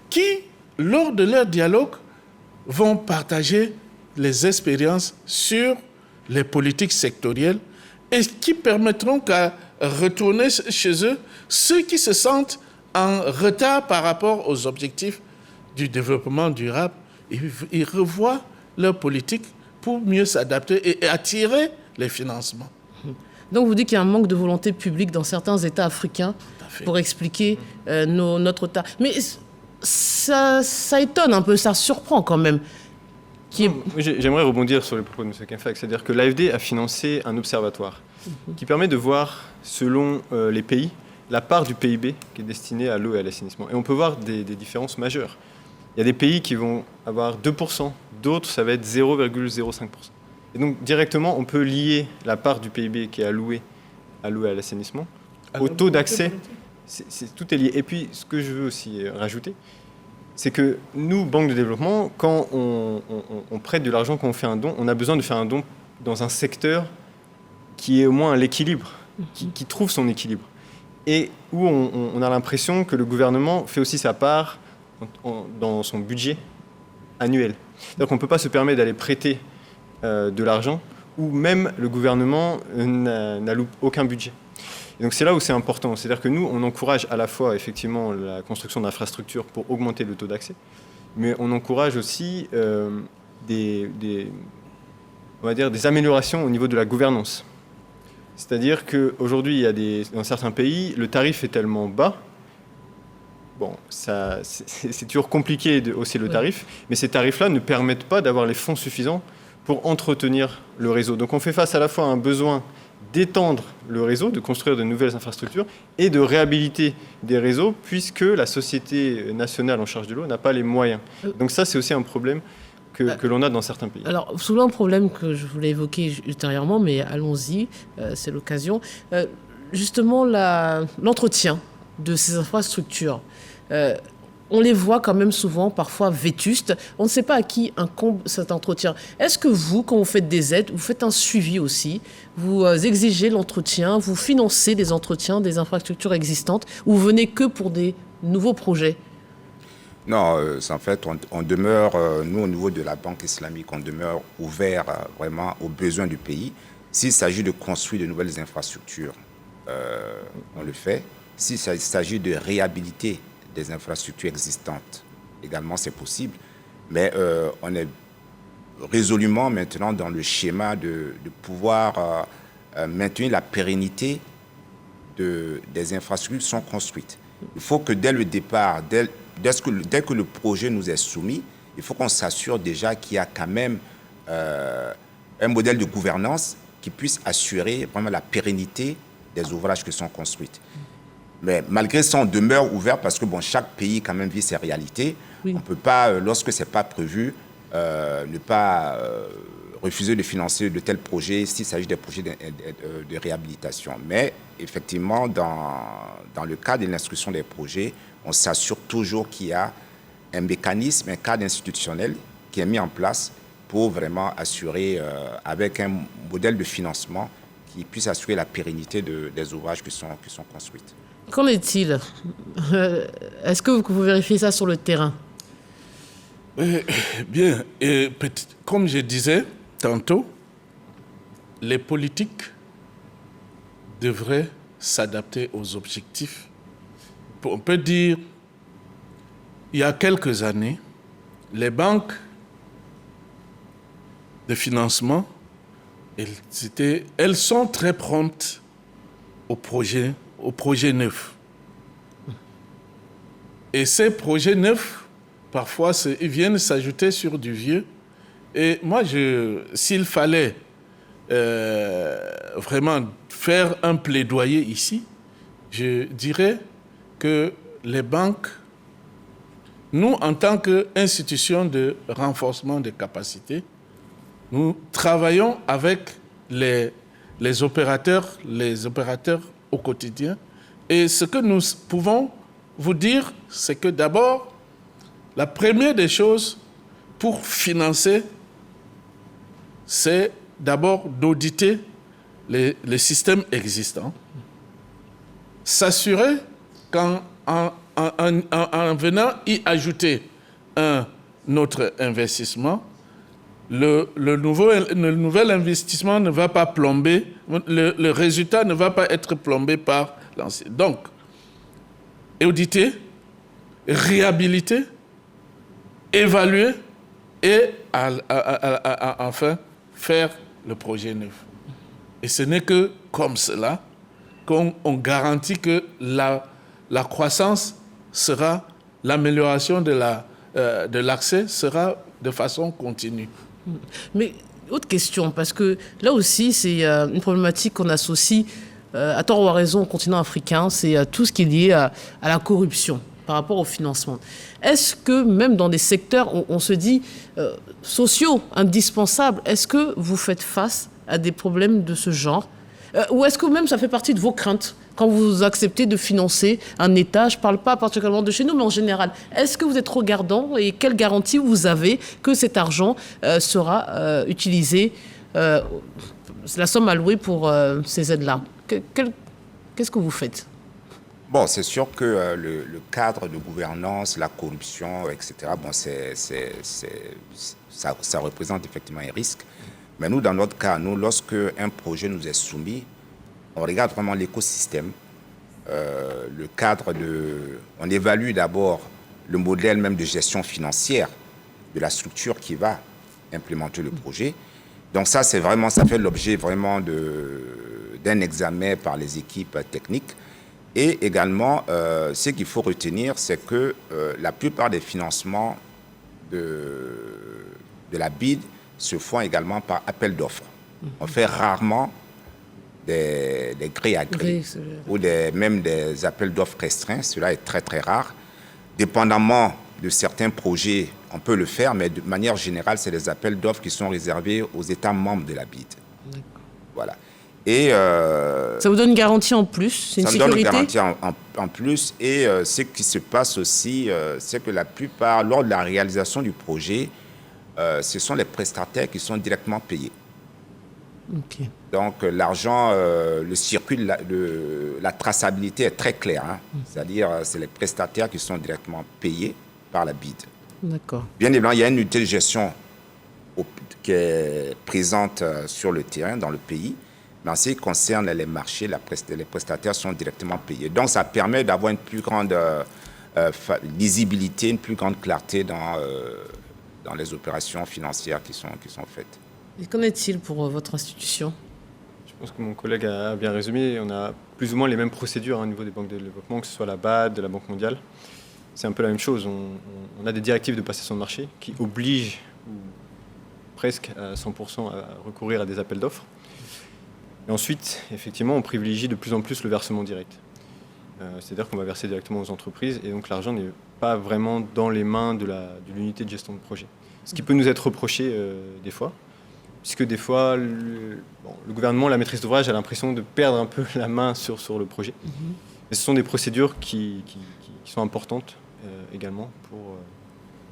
qui, lors de leur dialogue, vont partager les expériences sur les politiques sectorielles et qui permettront qu'à retourner chez eux ceux qui se sentent en retard par rapport aux objectifs du développement durable. Ils revoient leur politique pour mieux s'adapter et attirer les financements. Donc vous dites qu'il y a un manque de volonté publique dans certains États africains pour expliquer notre retard. Mais ça étonne un peu, ça surprend quand même. J'aimerais rebondir sur les propos de M. Kenfak, c'est-à-dire que l'AFD a financé un observatoire qui permet de voir, selon les pays, la part du PIB qui est destinée à l'eau et à l'assainissement. Et on peut voir des différences majeures. Il y a des pays qui vont avoir 2%, d'autres ça va être 0,05%. Et donc, directement, on peut lier la part du PIB qui est allouée à l'assainissement au taux d'accès. Tout est lié. Et puis, ce que je veux aussi rajouter, c'est que nous, Banque de développement, quand on prête de l'argent, quand on fait un don, on a besoin de faire un don dans un secteur qui est au moins à l'équilibre, qui trouve son équilibre. Et où on a l'impression que le gouvernement fait aussi sa part dans son budget annuel. Donc on ne peut pas se permettre d'aller prêter de l'argent où même le gouvernement n'alloue aucun budget. Et donc c'est là où c'est important. C'est-à-dire que nous, on encourage à la fois effectivement la construction d'infrastructures pour augmenter le taux d'accès, mais on encourage aussi des améliorations au niveau de la gouvernance. C'est-à-dire qu'aujourd'hui, dans certains pays, le tarif est tellement bas. Bon, c'est toujours compliqué de hausser le tarif, mais ces tarifs-là ne permettent pas d'avoir les fonds suffisants pour entretenir le réseau. Donc on fait face à la fois à un besoin d'étendre le réseau, de construire de nouvelles infrastructures et de réhabiliter des réseaux, puisque la Société nationale en charge de l'eau n'a pas les moyens. Donc ça, c'est aussi un problème que l'on a dans certains pays. Alors, souvent un problème que je voulais évoquer ultérieurement, mais allons-y, c'est l'occasion. Justement, l'entretien de ces infrastructures. On les voit quand même souvent, parfois vétustes. On ne sait pas à qui incombe cet entretien. Est-ce que vous, quand vous faites des aides, vous faites un suivi aussi? Vous exigez l'entretien, vous financez les entretiens des infrastructures existantes, ou vous venez que pour des nouveaux projets? Non, en fait, on demeure, nous, au niveau de la Banque islamique, on demeure ouvert vraiment aux besoins du pays. S'il s'agit de construire de nouvelles infrastructures, on le fait. S'il s'agit de réhabiliter des infrastructures existantes, également, c'est possible. Mais on est résolument maintenant dans le schéma de pouvoir maintenir la pérennité des infrastructures qui sont construites. Il faut que dès le départ, dès que le projet nous est soumis, il faut qu'on s'assure déjà qu'il y a quand même un modèle de gouvernance qui puisse assurer vraiment la pérennité des ouvrages qui sont construits. Mais malgré ça, on demeure ouvert parce que chaque pays quand même vit ses réalités. Oui. On ne peut pas, lorsque ce n'est pas prévu, ne pas refuser de financer de tels projets s'il s'agit des projets de réhabilitation. Mais effectivement, dans le cadre de l'instruction des projets, on s'assure toujours qu'il y a un mécanisme, un cadre institutionnel qui est mis en place pour vraiment assurer, avec un modèle de financement qui puisse assurer la pérennité des ouvrages qui sont construits. Qu'en est-il? Est-ce que vous vérifiez ça sur le terrain? Bien, et comme je disais tantôt, les politiques devraient s'adapter aux objectifs. On peut dire, il y a quelques années, les banques de financement, elles sont très promptes aux projets neufs. Et ces projets neufs, parfois, ils viennent s'ajouter sur du vieux. Et moi, s'il fallait vraiment faire un plaidoyer ici, je dirais que les banques, nous, en tant qu'institution de renforcement des capacités, nous travaillons avec les opérateurs au quotidien. Et ce que nous pouvons vous dire, c'est que d'abord, la première des choses pour financer, c'est d'abord d'auditer les systèmes existants, s'assurer qu'en venant y ajouter un autre investissement, le nouvel investissement ne va pas plomber, le résultat ne va pas être plombé par l'ancien. Donc, auditer, réhabiliter, évaluer et enfin faire le projet neuf. Et ce n'est que comme cela qu'on garantit que la croissance sera, l'amélioration de l'accès sera de façon continue. Mais autre question, parce que là aussi, c'est une problématique qu'on associe, à tort ou à raison, au continent africain, c'est tout ce qui est lié à la corruption. par rapport au financement. Est-ce que même dans des secteurs, on se dit sociaux, indispensables, est-ce que vous faites face à des problèmes de ce genre? Ou est-ce que même ça fait partie de vos craintes quand vous acceptez de financer un État? Je ne parle pas particulièrement de chez nous, mais en général. Est-ce que vous êtes regardant et quelle garantie vous avez que cet argent sera utilisé, la somme allouée pour ces aides-là? Qu'est-ce que vous faites? Bon, c'est sûr que le cadre de gouvernance, la corruption, etc., bon, ça représente effectivement un risque. Mais nous, dans notre cas, lorsque un projet nous est soumis, on regarde vraiment l'écosystème, le cadre on évalue d'abord le modèle même de gestion financière de la structure qui va implémenter le projet. Donc ça, ça fait l'objet vraiment d'un examen par les équipes techniques. Et également, ce qu'il faut retenir, c'est que la plupart des financements de la BID se font également par appel d'offres. On fait rarement des gré à gré ou même des appels d'offres restreints. Cela est très, très rare. Dépendamment de certains projets, on peut le faire, mais de manière générale, c'est des appels d'offres qui sont réservés aux États membres de la BID. Voilà. Et ça vous donne une garantie en plus? C'est une sécurité? Ça donne une garantie en plus. Et ce qui se passe aussi, c'est que la plupart, lors de la réalisation du projet, ce sont les prestataires qui sont directement payés. Okay. Donc l'argent, le circuit, la traçabilité est très claire. Hein. C'est-à-dire, c'est les prestataires qui sont directement payés par la BID. D'accord. Bien évidemment, il y a une unité de gestion qui est présente sur le terrain, dans le pays. Mais en ce qui concerne les marchés, les prestataires sont directement payés. Donc ça permet d'avoir une plus grande lisibilité, une plus grande clarté dans les opérations financières qui sont faites. Et qu'en est-il pour votre institution? Je pense que mon collègue a bien résumé. On a plus ou moins les mêmes procédures au niveau des banques de développement, que ce soit la BAD, de la Banque mondiale. C'est un peu la même chose. On a des directives de passation de marché qui obligent presque à 100% à recourir à des appels d'offres. Et ensuite, effectivement, on privilégie de plus en plus le versement direct. C'est-à-dire qu'on va verser directement aux entreprises et donc l'argent n'est pas vraiment dans les mains de l'unité de gestion de projet. Ce qui peut nous être reproché des fois, puisque des fois, le gouvernement, la maîtrise d'ouvrage a l'impression de perdre un peu la main sur le projet. Et ce sont des procédures qui sont importantes également pour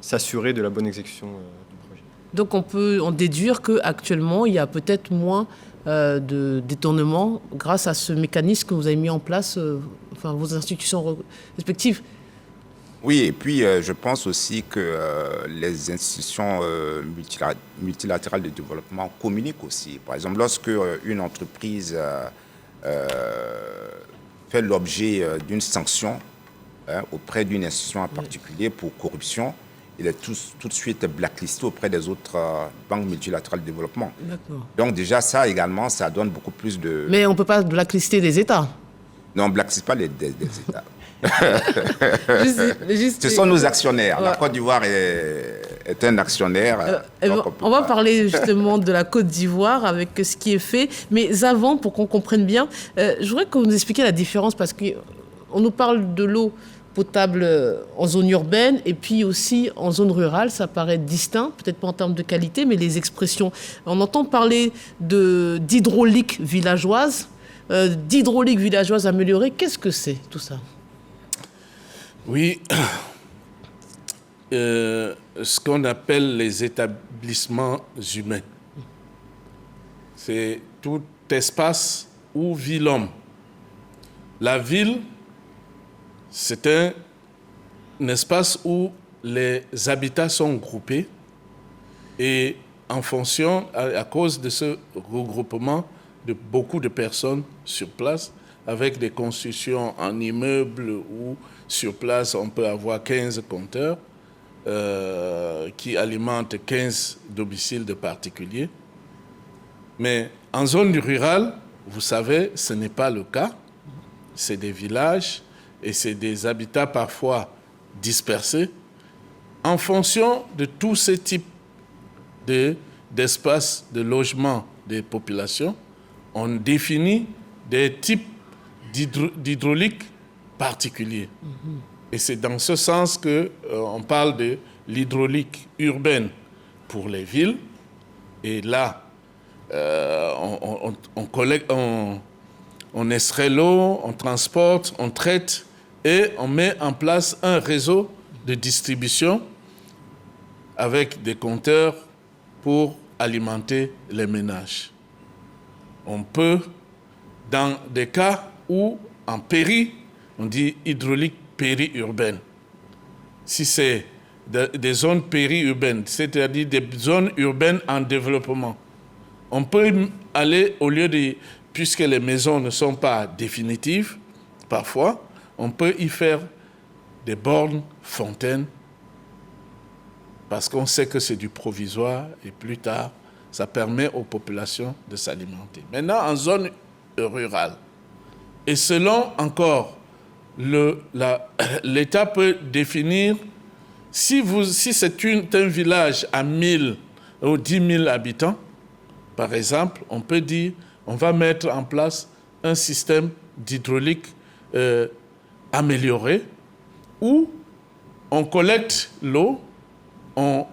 s'assurer de la bonne exécution du projet. Donc on peut en déduire qu'actuellement, il y a peut-être moins de détournement grâce à ce mécanisme que vous avez mis en place, vos institutions respectives. Oui, et puis je pense aussi que les institutions multilatérales de développement communiquent aussi. Par exemple, lorsque une entreprise fait l'objet d'une sanction auprès d'une institution en particulier pour corruption, il est tout de suite blacklisté auprès des autres banques multilatérales de développement. D'accord. Donc déjà, ça également, ça donne beaucoup plus de... Mais on ne peut pas blacklister des États. Non, on ne blackliste pas des États. Juste, ce sont nos actionnaires. Ouais. La Côte d'Ivoire est un actionnaire. On va parler justement de la Côte d'Ivoire avec ce qui est fait. Mais avant, pour qu'on comprenne bien, je voudrais que vous nous expliquiez la différence parce qu'on nous parle de l'eau potable en zone urbaine et puis aussi en zone rurale. Ça paraît distinct, peut-être pas en termes de qualité, mais les expressions. On entend parler d'hydraulique villageoise, améliorée. Qu'est-ce que c'est tout ça? Oui, ce qu'on appelle les établissements humains. C'est tout espace où vit l'homme. La ville, c'est un espace où les habitats sont groupés et en fonction, à cause de ce regroupement de beaucoup de personnes sur place, avec des constructions en immeubles où sur place on peut avoir 15 compteurs qui alimentent 15 domiciles de particuliers. Mais en zone rurale, vous savez, ce n'est pas le cas. C'est des villages et c'est des habitats parfois dispersés. En fonction de tous ces types d'espaces de logement des populations, on définit des types d'hydraulique particuliers. Et c'est dans ce sens qu'on parle de l'hydraulique urbaine pour les villes. Et là, on collecte, on extrait l'eau, on transporte, on traite et on met en place un réseau de distribution avec des compteurs pour alimenter les ménages. On peut, dans des cas où en on dit hydraulique périurbaine. Si c'est des zones périurbaines, c'est-à-dire des zones urbaines en développement, on peut aller au lieu de, puisque les maisons ne sont pas définitives, parfois, on peut y faire des bornes fontaines parce qu'on sait que c'est du provisoire et plus tard, ça permet aux populations de s'alimenter. Maintenant, en zone rurale, et selon encore, l'État peut définir, si c'est un village à 1000 ou 10 000 habitants, par exemple, on peut dire, on va mettre en place un système d'hydraulique amélioré où on collecte l'eau, on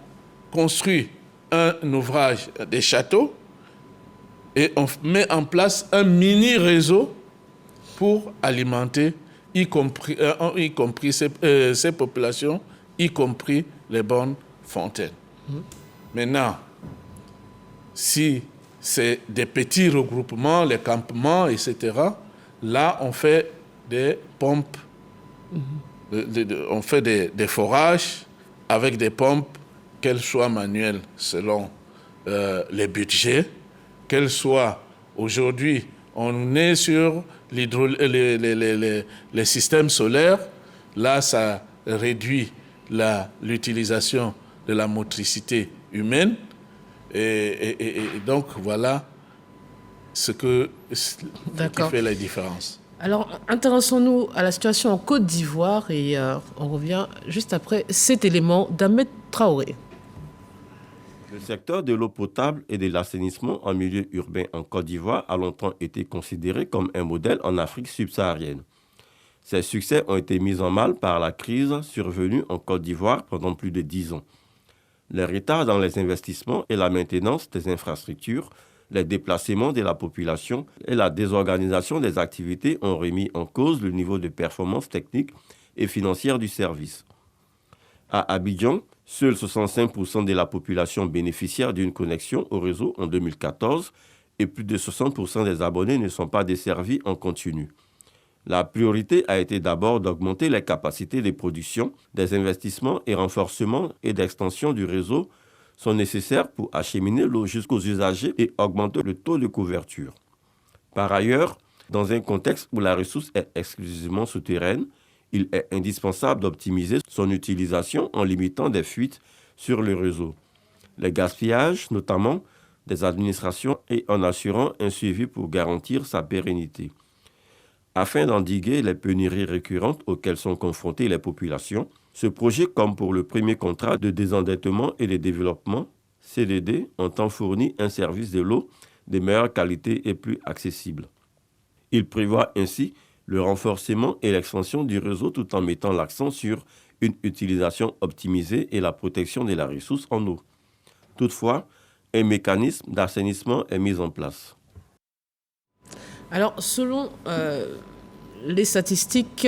construit un ouvrage, des châteaux, et on met en place un mini-réseau pour alimenter, y compris ces populations, y compris les bonnes fontaines. Maintenant, si c'est des petits regroupements, les campements, etc., là, on fait des pompes, on fait des forages avec des pompes, qu'elles soient manuelles selon les budgets, qu'elles soient aujourd'hui, on est sur les systèmes solaires, là, ça réduit l'utilisation de la motricité humaine. Et donc, voilà ce qui fait la différence. Alors, intéressons-nous à la situation en Côte d'Ivoire et on revient juste après cet élément d'Ahmed Traoré. Le secteur de l'eau potable et de l'assainissement en milieu urbain en Côte d'Ivoire a longtemps été considéré comme un modèle en Afrique subsaharienne. Ces succès ont été mis en mal par la crise survenue en Côte d'Ivoire pendant plus de 10 ans. Les retards dans les investissements et la maintenance des infrastructures, les déplacements de la population et la désorganisation des activités ont remis en cause le niveau de performance technique et financière du service. À Abidjan, seuls 65% de la population bénéficiaire d'une connexion au réseau en 2014 et plus de 60% des abonnés ne sont pas desservis en continu. La priorité a été d'abord d'augmenter les capacités de production, des investissements et renforcement et d'extension du réseau sont nécessaires pour acheminer l'eau jusqu'aux usagers et augmenter le taux de couverture. Par ailleurs, dans un contexte où la ressource est exclusivement souterraine, il est indispensable d'optimiser son utilisation en limitant des fuites sur le réseau, les gaspillages notamment des administrations et en assurant un suivi pour garantir sa pérennité. Afin d'endiguer les pénuries récurrentes auxquelles sont confrontées les populations, ce projet, comme pour le premier contrat de désendettement et de développement, CDD, entend fournir un service de l'eau de meilleure qualité et plus accessible. Il prévoit ainsi le renforcement et l'extension du réseau tout en mettant l'accent sur une utilisation optimisée et la protection de la ressource en eau. Toutefois, un mécanisme d'assainissement est mis en place. Alors, selon les statistiques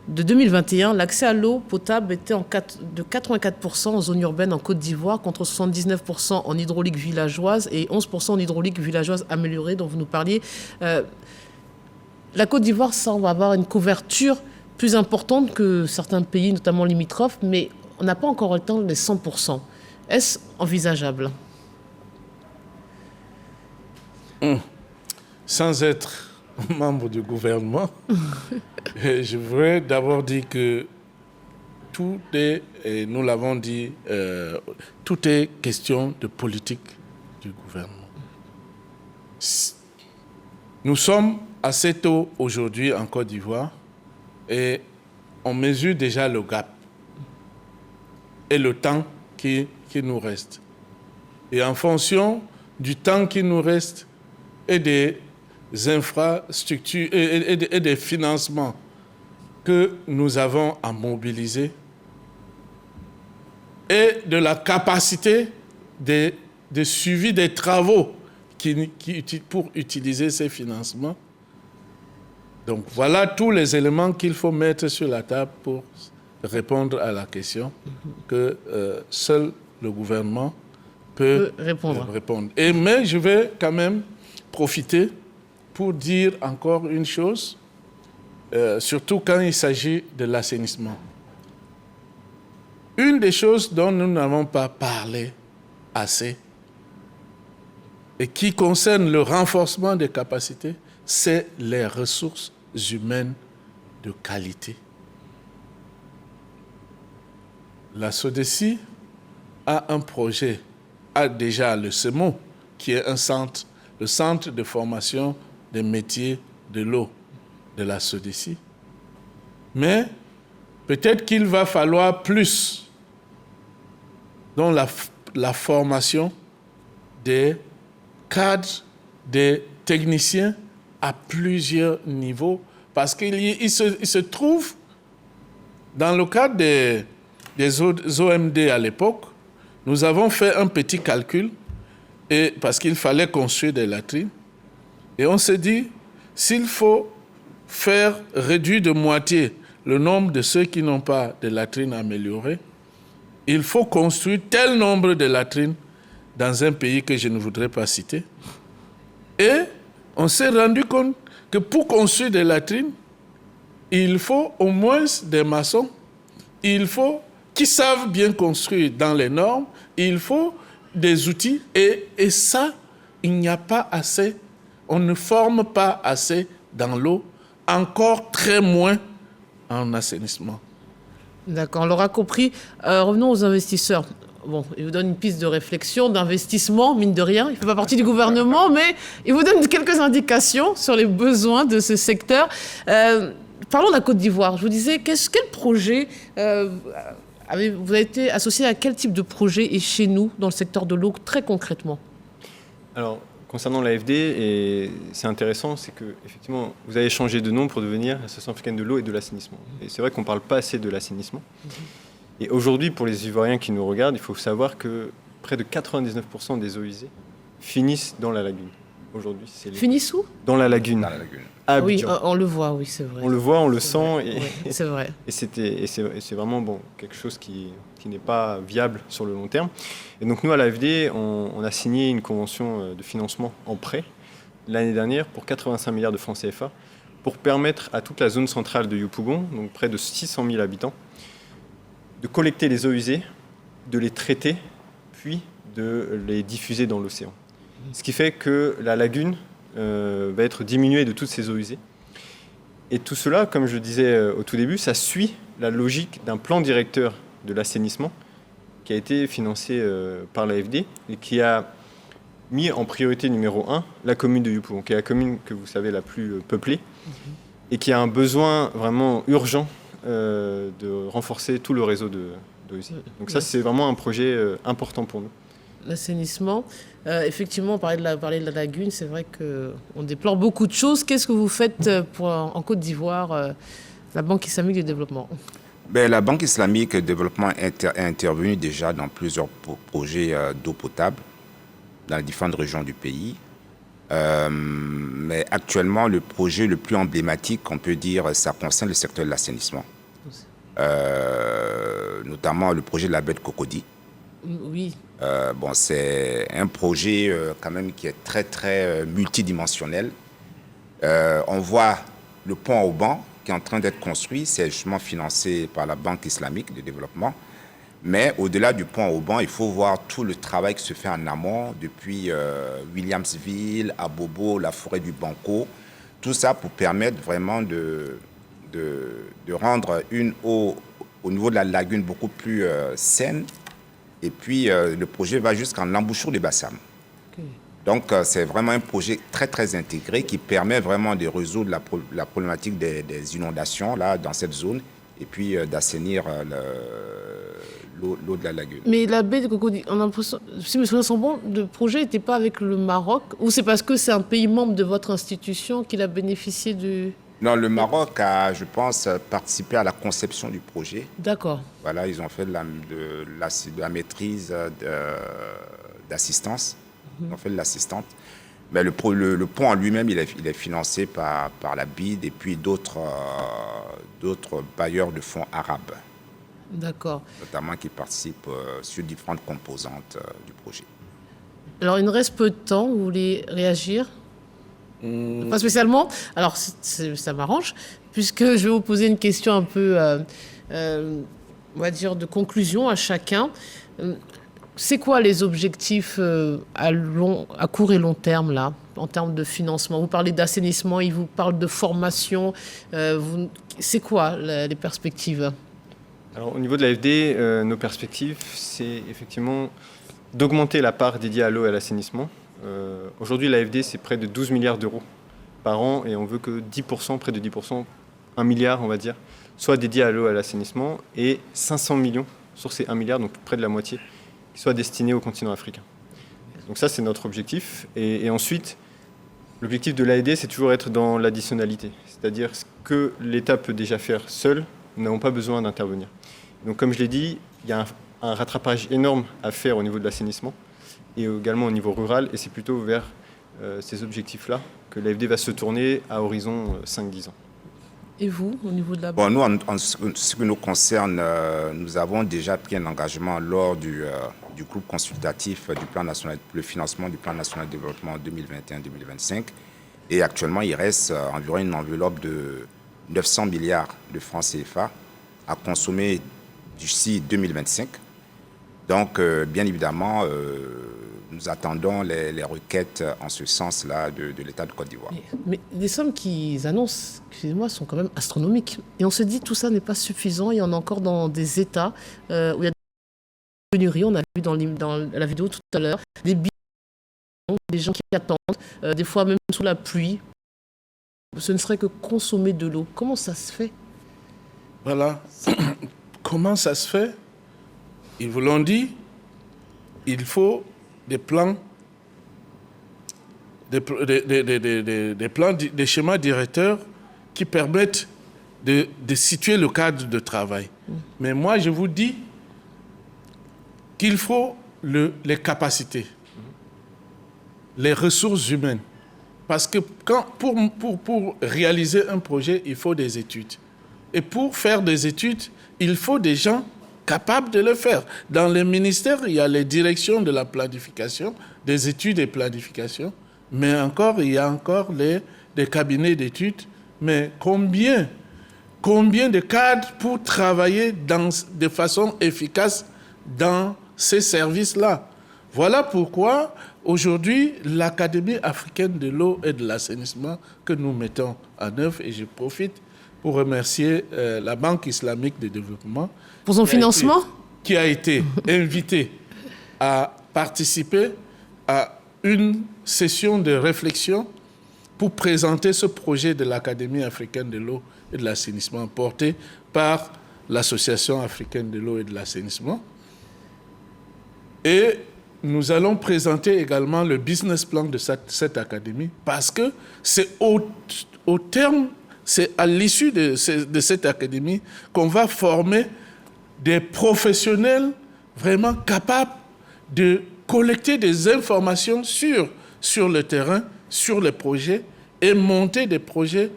de 2021, l'accès à l'eau potable était de 84% en zone urbaine en Côte d'Ivoire contre 79% en hydraulique villageoise et 11% en hydraulique villageoise améliorée dont vous nous parliez. La Côte d'Ivoire semble avoir une couverture plus importante que certains pays, notamment limitrophes, mais on n'a pas encore atteint les 100%. Est-ce envisageable ? Sans être membre du gouvernement, je voudrais d'abord dire que tout est, et nous l'avons dit, tout est question de politique du gouvernement. Nous sommes assez tôt aujourd'hui en Côte d'Ivoire et on mesure déjà le gap et le temps qui nous reste. Et en fonction du temps qui nous reste et des infrastructures et des financements que nous avons à mobiliser et de la capacité de suivi des travaux pour utiliser ces financements. Donc voilà tous les éléments qu'il faut mettre sur la table pour répondre à la question que seul le gouvernement peut répondre. Mais je vais quand même profiter pour dire encore une chose, surtout quand il s'agit de l'assainissement. Une des choses dont nous n'avons pas parlé assez et qui concerne le renforcement des capacités, c'est les ressources humaines de qualité. La SODECI a un projet, a déjà le CEMO, qui est le centre de formation des métiers de l'eau de la SODECI. Mais peut-être qu'il va falloir plus dans la formation des cadres, des techniciens à plusieurs niveaux, parce qu'il se trouve, dans le cadre des OMD à l'époque, nous avons fait un petit calcul, parce qu'il fallait construire des latrines, et on s'est dit, s'il faut faire réduire de moitié le nombre de ceux qui n'ont pas de latrines améliorées, il faut construire tel nombre de latrines dans un pays que je ne voudrais pas citer. Et on s'est rendu compte que pour construire des latrines, il faut au moins des maçons, il faut qui savent bien construire dans les normes, il faut des outils, et ça, il n'y a pas assez, on ne forme pas assez dans l'eau, encore très moins en assainissement. D'accord, on l'aura compris. Revenons aux investisseurs. Bon, il vous donne une piste de réflexion, d'investissement, mine de rien. Il ne fait pas partie du gouvernement, mais il vous donne quelques indications sur les besoins de ce secteur. Parlons de la Côte d'Ivoire. Je vous disais, quel projet vous avez été associé à quel type de projet et chez nous, dans le secteur de l'eau, très concrètement? Alors, concernant l'AFD, et c'est intéressant, c'est que effectivement, vous avez changé de nom pour devenir l'Association africaine de l'eau et de l'assainissement. Et c'est vrai qu'on ne parle pas assez de l'assainissement. Et aujourd'hui, pour les Ivoiriens qui nous regardent, il faut savoir que près de 99% des eaux usées finissent dans la lagune. Aujourd'hui, finissent où? Dans la lagune. À Abidjan. Oui, on le voit, oui, c'est vrai. On le voit, on le sent. Et, oui, c'est vrai. Et c'est vraiment quelque chose qui n'est pas viable sur le long terme. Et donc nous, à l'AFD, on a signé une convention de financement en prêt l'année dernière pour 85 milliards de francs CFA pour permettre à toute la zone centrale de Yopougon, donc près de 600 000 habitants, de collecter les eaux usées, de les traiter, puis de les diffuser dans l'océan. Ce qui fait que la lagune va être diminuée de toutes ces eaux usées. Et tout cela, comme je disais au tout début, ça suit la logique d'un plan directeur de l'assainissement qui a été financé par l'AFD et qui a mis en priorité numéro 1 la commune de Yopougon, qui est la commune que vous savez la plus peuplée et qui a un besoin vraiment urgent de renforcer tout le réseau d'eau usée. Donc ça, c'est vraiment un projet important pour nous. L'assainissement, effectivement, on parlait de la lagune, c'est vrai qu'on déplore beaucoup de choses. Qu'est-ce que vous faites en Côte d'Ivoire, la Banque islamique de développement? La Banque islamique de développement est intervenue déjà dans plusieurs projets d'eau potable dans les différentes régions du pays. Mais actuellement, le projet le plus emblématique, on peut dire, ça concerne le secteur de l'assainissement. Notamment le projet de la baie de Cocody. Oui. C'est un projet quand même qui est très, très multidimensionnel. On voit le pont à Auban qui est en train d'être construit. C'est justement financé par la Banque islamique de développement. Mais au-delà du pont à Auban, il faut voir tout le travail qui se fait en amont depuis Williamsville, Abobo, la forêt du Banco. Tout ça pour permettre vraiment de rendre une eau au niveau de la lagune beaucoup plus saine. Et puis, le projet va jusqu'en l'embouchure de Bassam. Okay. Donc, c'est vraiment un projet très, très intégré qui permet vraiment de résoudre la problématique des inondations là, dans cette zone et puis d'assainir l'eau de la lagune. Mais la baie de Cocody, on a l'impression, si mes souvenirs sont bons, le projet n'était pas avec le Maroc, ou c'est parce que c'est un pays membre de votre institution qu'il a bénéficié du... Non, le Maroc a, je pense, participé à la conception du projet. D'accord. Voilà, ils ont fait de la maîtrise d'assistance. Ils ont fait de l'assistante. Mais le pont en lui-même, il est financé par la BID et puis d'autres bailleurs de fonds arabes. D'accord. Notamment qui participent sur différentes composantes du projet. Alors, il nous reste peu de temps. Vous voulez réagir? Pas spécialement. Alors, ça m'arrange, puisque je vais vous poser une question un peu, on va dire, de conclusion à chacun. C'est quoi les objectifs à court et long terme, là, en termes de financement? Vous parlez d'assainissement, il vous parle de formation. C'est quoi les perspectives? Alors, au niveau de l'AFD, nos perspectives, c'est effectivement d'augmenter la part dédiée à l'eau et à l'assainissement. Aujourd'hui, l'AFD, c'est près de 12 milliards d'euros par an et on veut que 10%, près de 10%, 1 milliard, on va dire, soit dédié à l'eau et à l'assainissement et 500 millions sur ces 1 milliard, donc près de la moitié, qui soit destiné au continent africain. Donc ça, c'est notre objectif. Et ensuite, l'objectif de l'AFD, c'est toujours être dans l'additionnalité, c'est-à-dire ce que l'État peut déjà faire seul, nous n'avons pas besoin d'intervenir. Donc comme je l'ai dit, il y a un rattrapage énorme à faire au niveau de l'assainissement et également au niveau rural, et c'est plutôt vers ces objectifs-là que l'AFD va se tourner à horizon 5-10 ans. Et vous, au niveau de la... Bon, nous, en ce qui nous concerne, nous avons déjà pris un engagement lors du groupe consultatif du plan national, le financement du plan national de développement 2021-2025. Et actuellement, il reste environ une enveloppe de 900 milliards de francs CFA à consommer d'ici 2025. Donc, bien évidemment, nous attendons les requêtes en ce sens-là de l'État de Côte d'Ivoire. Mais les sommes qu'ils annoncent, excusez-moi, sont quand même astronomiques. Et on se dit tout ça n'est pas suffisant. Il y en a encore dans des États où il y a des pénuries. On a vu dans la vidéo tout à l'heure des bidons, des gens qui attendent, des fois même sous la pluie. Ce ne serait que consommer de l'eau. Comment ça se fait? Voilà. Comment ça se fait? Ils vous l'ont dit, il faut des plans, des schémas directeurs qui permettent de situer le cadre de travail. Mais moi, je vous dis qu'il faut les capacités, les ressources humaines. Parce que pour réaliser un projet, il faut des études. Et pour faire des études, il faut des gens capables de le faire. Dans les ministères, il y a les directions de la planification, des études et planification, mais encore, il y a encore des cabinets d'études. Mais combien de cadres pour travailler de façon efficace dans ces services-là? Voilà pourquoi, aujourd'hui, l'Académie africaine de l'eau et de l'assainissement que nous mettons en œuvre, et je profite pour remercier la Banque islamique de développement. Pour son financement? Qui a été invitée à participer à une session de réflexion pour présenter ce projet de l'Académie africaine de l'eau et de l'assainissement porté par l'Association africaine de l'eau et de l'assainissement. Et nous allons présenter également le business plan de cette académie parce que c'est au terme, c'est à l'issue de cette académie qu'on va former des professionnels vraiment capables de collecter des informations sur le terrain, sur les projets et monter des projets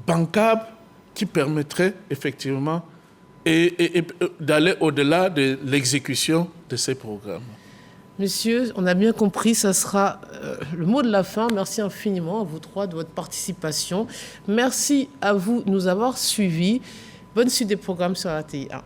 bancables qui permettraient effectivement d'aller au-delà de l'exécution de ces programmes. Messieurs, on a bien compris, ça sera le mot de la fin. Merci infiniment à vous trois de votre participation. Merci à vous de nous avoir suivis. Bonne suite des programmes sur RTI1.